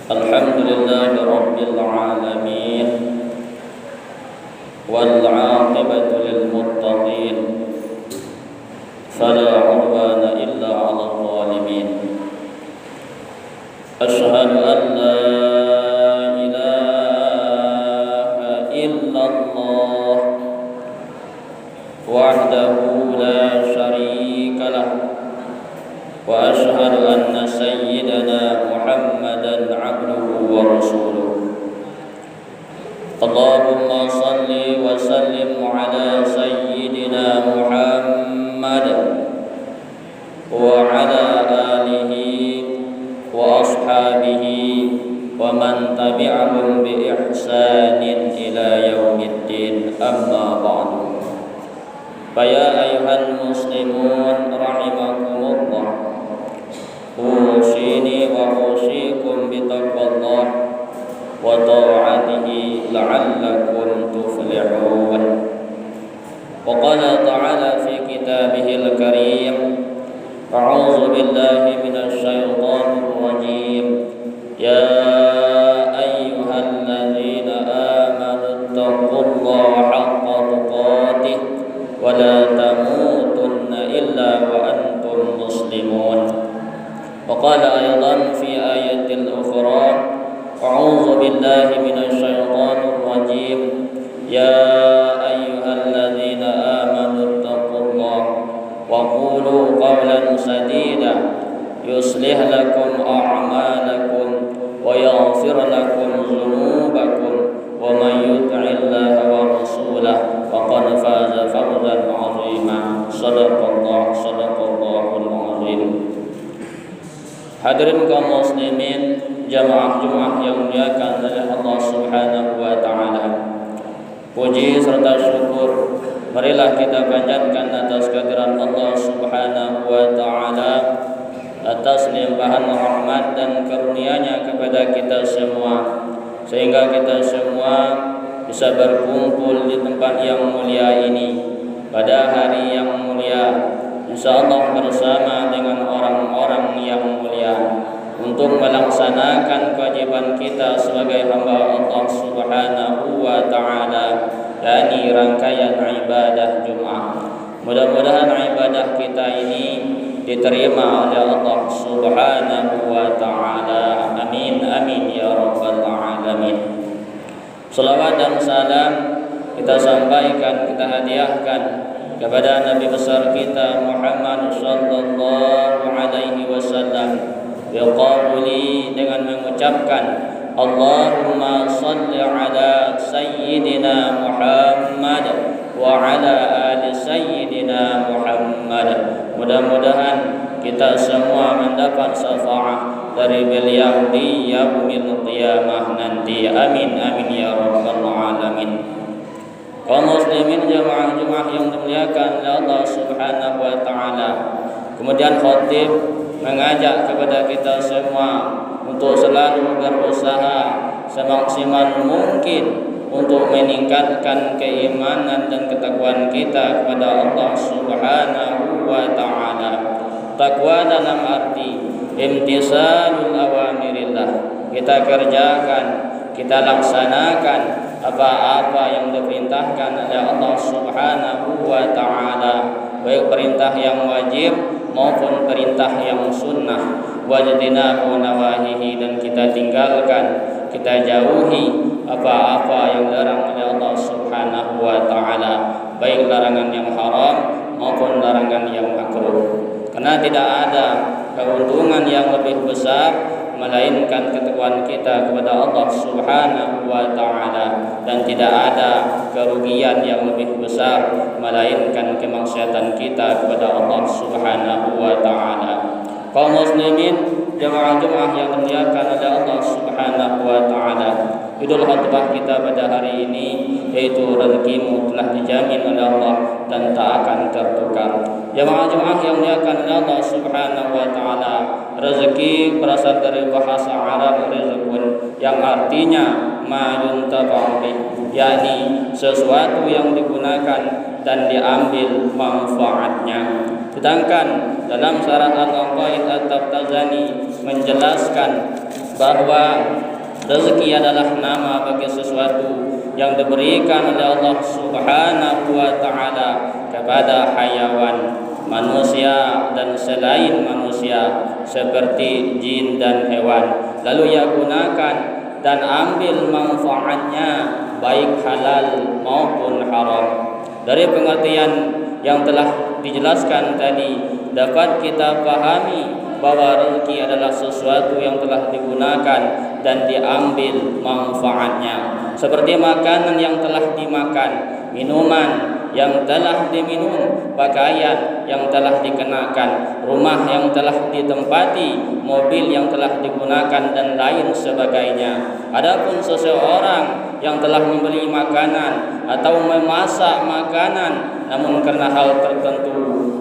Alhamdulillah Rabbil Alamin wal 'aqibatu lil muttaqin fala 'udwana illa 'alal zalimin. Asyhadu an la ilaha illallah wahdahu la syarika lah wa asyhadu anna sayyidana Muhammadan 'abduhu wa rasuluh. Allahumma salli wa sallim ala sayyidina Muhammad wa ala alihi wa ashabihi wa man tabi'ahum bi ihsanin ila yaumiddin, amma ba'du. Faya ayyuhal muslimun rahimakumullah, usini wa usikum bitaqwallah wa ta'atihi la'allakum tuflihun. Wa qala ta'ala fi kitabihil karim, a'udzu billahi minasy syaithanir rajim, ya ayyuhalladzina amanu taqullaha haqqa tuqatih wa la tamutunna illa wa antum muslimun. وقال أيضا في آية أخرى أعوذ بالله من الشيطان الرجيم يا أيها الذين آمنوا اتقوا الله وقولوا قولا سديدا يصلح لكم أعمالكم ويغفر لكم ذنوبكم ومن يطع الله ورسوله فقد فاز فوزا عظيما. صدق الله العظيم. Hadirin kaum muslimin, jamaah Jumat yang dimuliakan oleh Allah Subhanahu wa taala. Puji serta syukur marilah kita panjatkan atas kehadiran Allah Subhanahu wa taala, atas limpahan rahmat dan karunia-Nya kepada kita semua, sehingga kita semua bisa berkumpul di tempat yang mulia ini pada hari yang mulia, insyaallah bersama dengan orang-orang yang mulia untuk melaksanakan kewajiban kita sebagai hamba Allah Subhanahu wa taala, yakni rangkaian ibadah Jumat. Mudah-mudahan ibadah kita ini diterima oleh Allah Subhanahu wa taala. Amin amin ya rabbal alamin. Salawat dan salam kita sampaikan, kita hadiahkan kepada Nabi besar kita Muhammad sallallahu alaihi wasallam biqauli, dengan mengucapkan Allahumma salli ala sayyidina Muhammad wa ala ali sayyidina Muhammad. Mudah-mudahan kita semua mendapat syafaat dari beliau di yaumil qiyamah nanti. Amin amin ya rabbal alamin. kaum muslimin jamaah-jamaah yang dimuliakan oleh Allah Subhanahu wa taala. Kemudian khatib mengajak kepada kita semua untuk selalu berusaha semaksimal mungkin untuk meningkatkan keimanan dan ketakwaan kita kepada Allah Subhanahu wa taala. Takwa dalam arti imtisalul awamirillah. Kita kerjakan, kita laksanakan apa-apa yang diperintahkan oleh Allah Subhanahu wa taala, baik perintah yang wajib maupun perintah yang sunnah. Wajtinabu nawahihi, dan kita tinggalkan, kita jauhi apa-apa yang dilarang oleh Allah Subhanahu wa taala, baik larangan yang haram maupun larangan yang makruh. Karena tidak ada keuntungan yang lebih besar melainkan ketakwaan kita kepada Allah Subhanahu wa taala, dan tidak ada kerugian yang lebih besar melainkan kemaksiatan kita kepada Allah Subhanahu wa taala. Kaum muslimin jamaah-jamaah yang dimuliakan oleh Allah Subhanahu wa taala, judul khutbah kita pada hari ini yaitu rezekimu telah dijamin oleh Allah dan tak akan tertukar. Jamaah-jamaah yang dimuliakan oleh Allah Subhanahu wa taala, rezeki berasal dari bahasa Arab rizqun, yang artinya ma yuntafa'u bih, yakni sesuatu yang digunakan dan diambil manfaatnya. Sedangkan dalam syarah Al-Aqaid At-Taftazani menjelaskan bahwa rezeki adalah nama bagi sesuatu yang diberikan oleh Allah Subhanahu wa taala kepada hayawan, manusia dan selain manusia seperti jin dan hewan, lalu ia gunakan dan ambil manfaatnya baik halal maupun haram. Dari pengertian yang telah dijelaskan tadi dapat kita pahami bahwa rezeki adalah sesuatu yang telah digunakan dan diambil manfaatnya, seperti makanan yang telah dimakan, minuman yang telah diminum, pakaian yang telah dikenakan, rumah yang telah ditempati, mobil yang telah digunakan, dan lain sebagainya. Adapun seseorang yang telah membeli makanan atau memasak makanan namun karena hal tertentu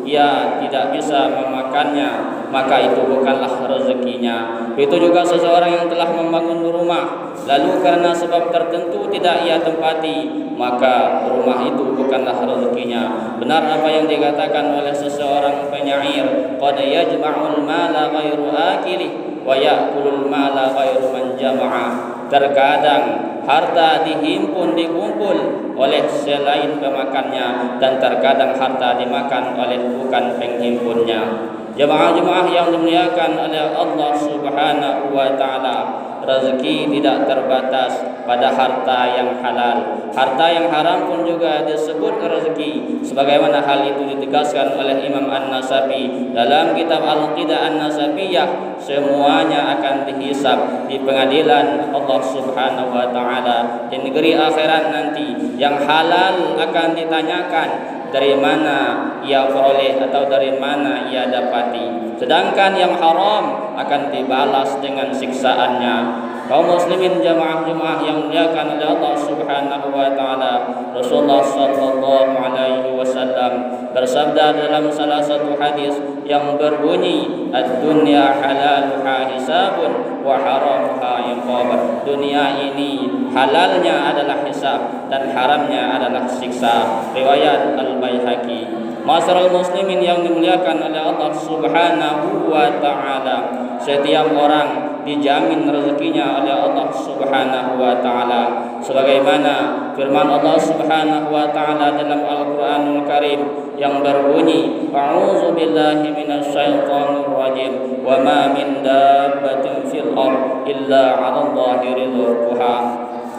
ia tidak bisa memakannya, maka itu bukanlah rezekinya. Itu juga seseorang yang telah membangun rumah lalu karena sebab tertentu tidak ia tempati, maka rumah itu bukanlah rezekinya. Benar apa yang dikatakan oleh seseorang penyair, qad yajma'ul mala ghairu akilih wa ya'kulul mala ghairu man jama'a. Terkadang harta dikumpul oleh selain pemakannya, dan terkadang harta dimakan oleh bukan penghimpunnya. Jemaah-jemaah yang dimuliakan oleh Allah Subhanahu wa taala, rezeki tidak terbatas pada harta yang halal. Harta yang haram pun juga disebut rezeki, sebagaimana hal itu ditegaskan oleh Imam An-Nasafi dalam kitab Al-Qidah An-Nasafiyah. Semuanya akan dihisab di pengadilan Allah Subhanahu wa taala di negeri akhirat nanti. Yang halal akan ditanyakan dari mana ia peroleh atau dari mana ia dapati, sedangkan yang haram akan dibalas dengan siksaannya. Kaum muslimin jamaah-jamaah yang dimuliakan oleh Allah Subhanahu wa taala, Rasulullah sallallahu alaihi wasallam bersabda dalam salah satu hadis yang berbunyi, ad-dunya halaluha hisabun wa haramuha iqab. Dunia ini halalnya adalah hisab dan haramnya adalah siksa. Riwayat Al-Baihaqi. Masyarul muslimin yang dimuliakan oleh Allah Subhanahu wa taala, setiap orang dijamin rezekinya oleh Allah Subhanahu wa taala, sebagaimana firman Allah Subhanahu wa taala dalam Al-Qur'anul Karim yang berbunyi, a'udzu billahi minasyaitonir rajim, wa ma min dabbatin fil ardh illa 'alallahi rizquha,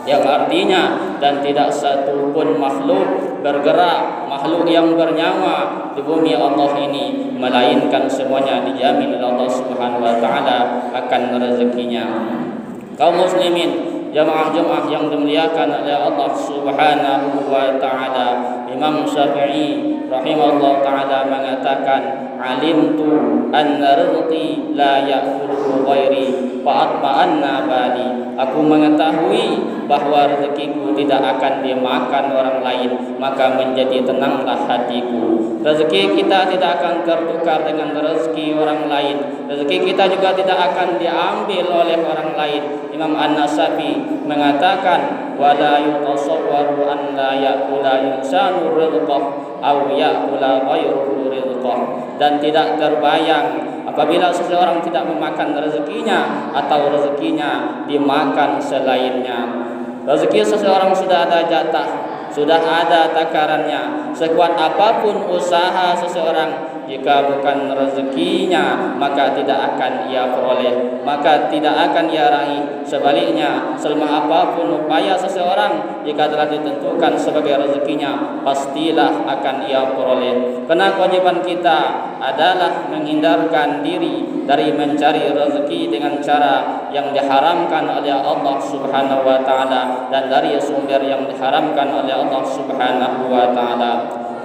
yang artinya dan tidak satu pun makhluk bergerak, makhluk yang bernyawa di bumi Allah ini, melainkan semuanya dijamin oleh Allah Subhanahu wa taala akan rezekinya. Kaum muslimin jamaah-jamaah yang dimuliakan oleh Allah Subhanahu wa taala, Imam Syafi'i rahimahullah taala mengatakan, alimtu anna rizqi la ya'kulu ghairi fa atma'anna bali. Aku mengetahui bahwa rezekiku tidak akan dimakan orang lain, maka menjadi tenanglah hatiku. Rezeki kita tidak akan tertukar dengan rezeki orang lain. Rezeki kita juga tidak akan diambil oleh orang lain. Imam An-Nasafi mengatakan, wala yutasawwaru an la ya'kula insanu rizqah aw ya'kula ghairuhu rizqah. Dan tidak terbayang apabila seseorang tidak memakan rezekinya atau rezekinya dimakan selainnya. Rezeki seseorang sudah ada jatah, sudah ada takarannya. Sekuat apapun usaha seseorang, jika bukan rezekinya maka tidak akan ia peroleh, maka tidak akan ia raih. Sebaliknya, selemah apapun upaya seseorang, jika telah ditentukan sebagai rezekinya, pastilah akan ia peroleh. Karena kewajiban kita adalah menghindarkan diri dari mencari rezeki dengan cara yang diharamkan oleh Allah Subhanahu wa taala dan dari sumber yang diharamkan oleh Allah Subhanahu wa taala.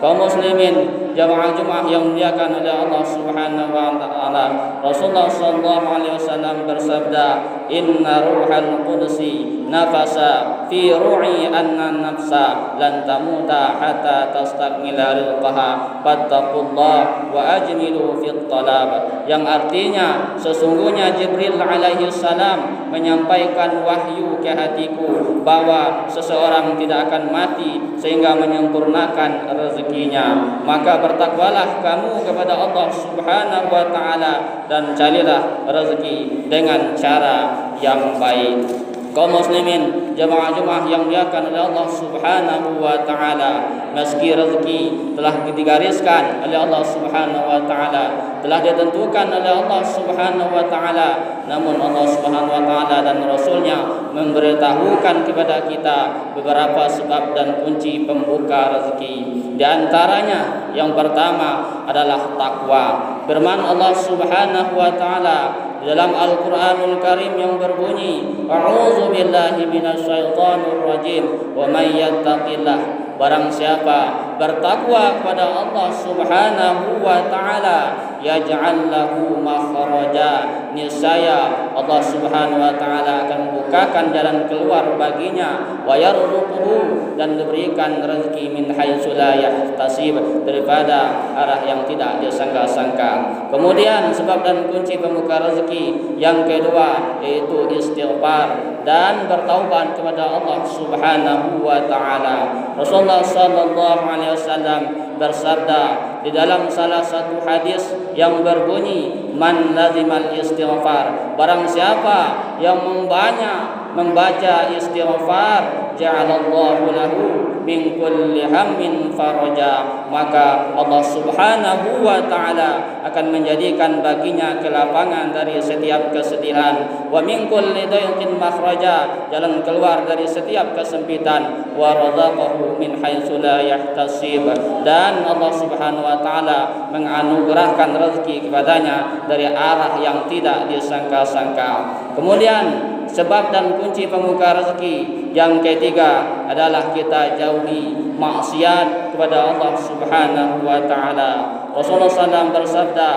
Kaum muslimin, jamaah Jumat yang dimuliakan oleh Allah Subhanahu wa taala, Rasulullah sallallahu alaihi wasallam bersabda, "Inna ruhal qudsi nafasa fi ru'i anna nafsa lan tamuta hatta tastakmila rizqaha fattaqullah wa ajmilu fit talab." Yang artinya, sesungguhnya Jibril alaihi salam menyampaikan wahyu ke hatiku bahwa seseorang tidak akan mati sehingga menyempurnakan rezekinya. Maka bertakwalah kamu kepada Allah Subhanahu wa taala dan carilah rezeki dengan cara yang baik. Kaum muslimin, jamaah Jumat yang dimuliakan oleh Allah Subhanahu wa taala, meski rezeki telah digariskan oleh Allah Subhanahu wa taala, telah ditentukan oleh Allah Subhanahu wa taala, namun Allah Subhanahu wa taala dan Rasulnya memberitahukan kepada kita beberapa sebab dan kunci pembuka rezeki. Di antaranya yang pertama adalah takwa. Firman Allah Subhanahu wa taala dalam Al-Quranul Karim yang berbunyi, A'udzu billahi minasyaitonir rajim, wa may yattaqillah. Barang siapa bertakwa kepada Allah Subhanahu wa taala, yaj'al lahu makhraja, niscaya Allah Subhanahu wa taala akan bukakan jalan keluar baginya, wa yarzuquhu, dan diberikan rezeki min haitsu la yahtasib, daripada arah yang tidak disangka-sangka. Kemudian sebab dan kunci pembuka rezeki yang kedua yaitu istighfar dan bertaubat kepada Allah Subhanahu wa taala. Rasulullah sallallahu alaihi wasallam bersabda di dalam salah satu hadis yang berbunyi, man lazimal istighfar, barang siapa yang membaca istighfar, ja'alallahu lahu min kulli hammin faraja, maka Allah Subhanahu wa taala akan menjadikan baginya kelapangan dari setiap kesedihan, wa min kulli dayqin makhraja, jalan keluar dari setiap kesempitan, wa razaqahu min haitsu la yahtasib, dan Allah Subhanahu wa taala menganugerahkan rezeki kepadanya dari arah yang tidak disangka-sangka. Kemudian sebab dan kunci pembuka rezeki yang ketiga adalah kita jauhi maksiat kepada Allah Subhanahu wa taala. Rasulullah SAW bersabda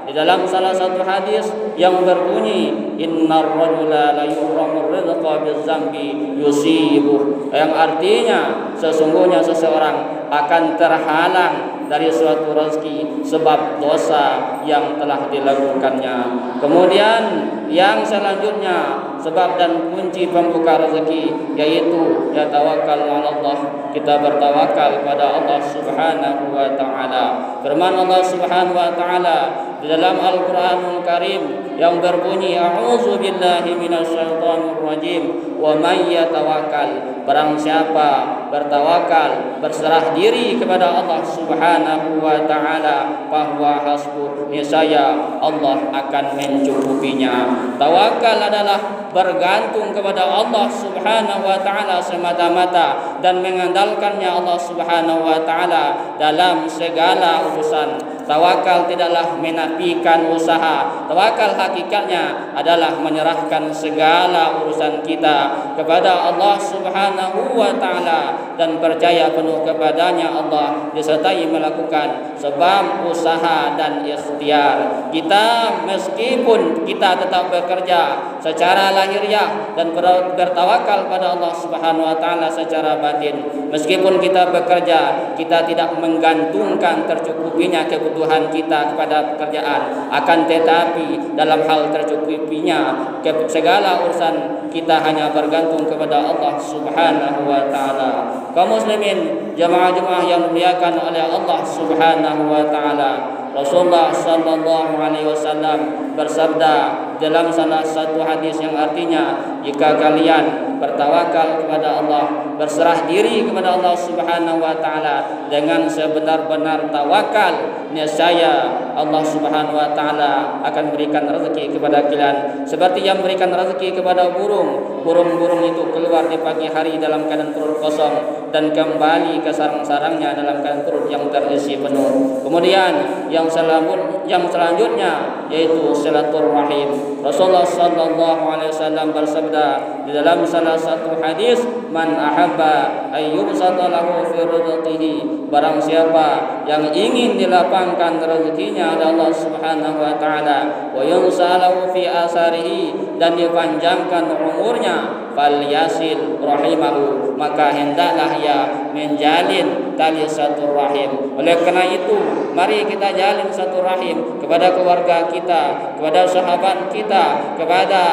di dalam salah satu hadis yang berbunyi, innar rajula la yuhramu rizqa bizambi yusibuh, yang artinya sesungguhnya seseorang akan terhalang dari suatu rezeki sebab dosa yang telah dilakukannya. Kemudian yang selanjutnya sebab dan kunci pembuka rezeki yaitu ya tawakkal 'ala Allah, kita bertawakal kepada Allah Subhanahu wa taala. Firman Allah Subhanahu wa taala di dalam Al-Qur'anul Karim yang berbunyi, a'udzu billahi minasyaitonir rajim, wa may yatawakkal, barang siapa bertawakal, berserah diri kepada Allah Subhanahu wa taala, bahwa hasbuh, niscaya Allah akan mencukupinya. Tawakal adalah bergantung kepada Allah Subhanahu wa taala semata-mata, dan mengandalkannya Allah Subhanahu wa taala dalam segala urusan. Tawakal tidaklah menafikan usaha. Tawakal hakikatnya adalah menyerahkan segala urusan kita kepada Allah Subhanahu wa taala dan percaya penuh kepadanya Allah, disertai melakukan sebab usaha dan ikhtiar. Kita meskipun kita tetap bekerja secara lahiriah dan bertawakal pada Allah Subhanahu wa taala secara batin. Meskipun kita bekerja, kita tidak menggantungkan tercukupinya kebutuhan kita kepada pekerjaan, akan tetapi dalam hal tercukupinya segala urusan kita hanya bergantung kepada Allah Subhanahu wa taala. Kaum muslimin, jamaah-jamaah yang dimuliakan oleh Allah Subhanahu wa taala, Rasulullah sallallahu alaihi wasallam bersabda dalam salah satu hadis yang artinya, jika kalian bertawakal kepada Allah, berserah diri kepada Allah Subhanahu wa taala dengan sebenar-benar tawakal, niscaya Allah Subhanahu wa taala akan berikan rezeki kepada kalian seperti yang berikan rezeki kepada burung. Burung-burung itu keluar di pagi hari dalam keadaan perut kosong dan kembali ke sarang-sarangnya dalam keadaan perut yang terisi penuh. Kemudian yang selanjutnya yaitu silaturahim. Rasulullah sallallahu alaihi wasallam bersabda di dalam salah satu hadis, man ahabba ayyubsata lahu fi rizqihi, barang siapa yang ingin dilapangkan rezekinya oleh Allah Subhanahu wa taala, wa yunsalahu fi asarihi, dan dipanjangkan umurnya, falyasil rahimahu, maka hendaklah ia menjalin tali satu rahim. Oleh karena itu, mari kita jalin satu rahim kepada keluarga kita, kepada sahabat kita, kepada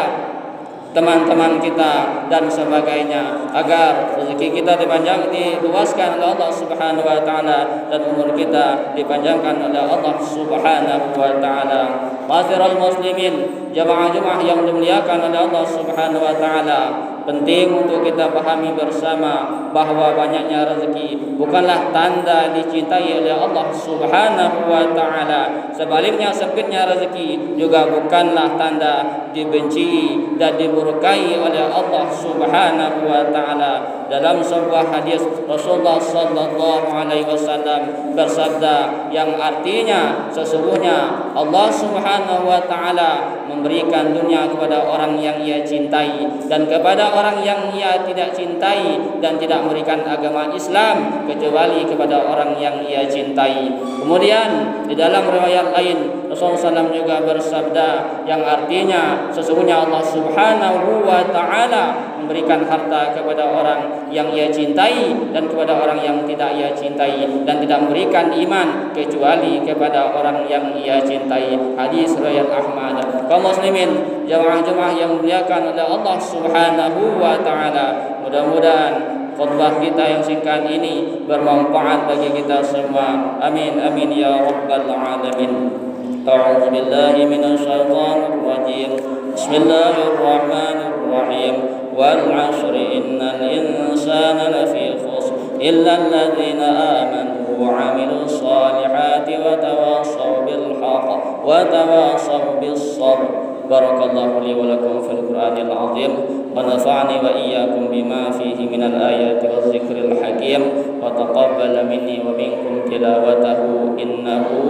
teman-teman kita dan sebagainya, agar rezeki kita diluaskan oleh Allah Subhanahu wa taala dan umur kita dipanjangkan oleh Allah Subhanahu wa taala. Ma'asyiral muslimin, jamaah-jamaah yang dimuliakan oleh Allah Subhanahu wa taala, penting untuk kita pahami bersama bahwa banyaknya rezeki bukanlah tanda dicintai oleh Allah Subhanahu wa taala. Sebaliknya, sempitnya rezeki juga bukanlah tanda dibenci dan dimurkai oleh Allah Subhanahu wa taala. Dalam sebuah hadis, Rasulullah sallallahu alaihi wasallam bersabda yang artinya, sesungguhnya Allah Subhanahu wa taala memberikan dunia kepada orang yang ia cintai dan kepada orang yang ia tidak cintai, dan tidak memberikan agama Islam kecuali kepada orang yang ia cintai. Kemudian di dalam riwayat lain, Rasulullah SAW juga bersabda yang artinya, sesungguhnya Allah Subhanahu wa taala memberikan harta kepada orang yang ia cintai dan kepada orang yang tidak ia cintai, dan tidak memberikan iman kecuali kepada orang yang ia cintai. Hadis riwayat Ahmad. Kaum muslimin, jamaah-jamaah yang dimuliakan oleh Allah Subhanahu wa taala, mudah-mudahan khutbah kita yang singkat ini bermanfaat bagi kita semua. Amin amin ya rabbal alamin. A'udzu billahi minasyaitonir rajim. Bismillahirrahmanirrahim. Wal 'ashri innal insana lafi khusr illa alladhina amanu wa 'amilus salihati wa tawassaw bil haqq wa tawassaw bis sabr. Barakallahu li wa lakum fil Qur'anil 'azim wa nafa'ani wa iyyakum bima fihi minal ayati waz zikril hakim wa taqabbala minni wa minkum tilawatahu innahu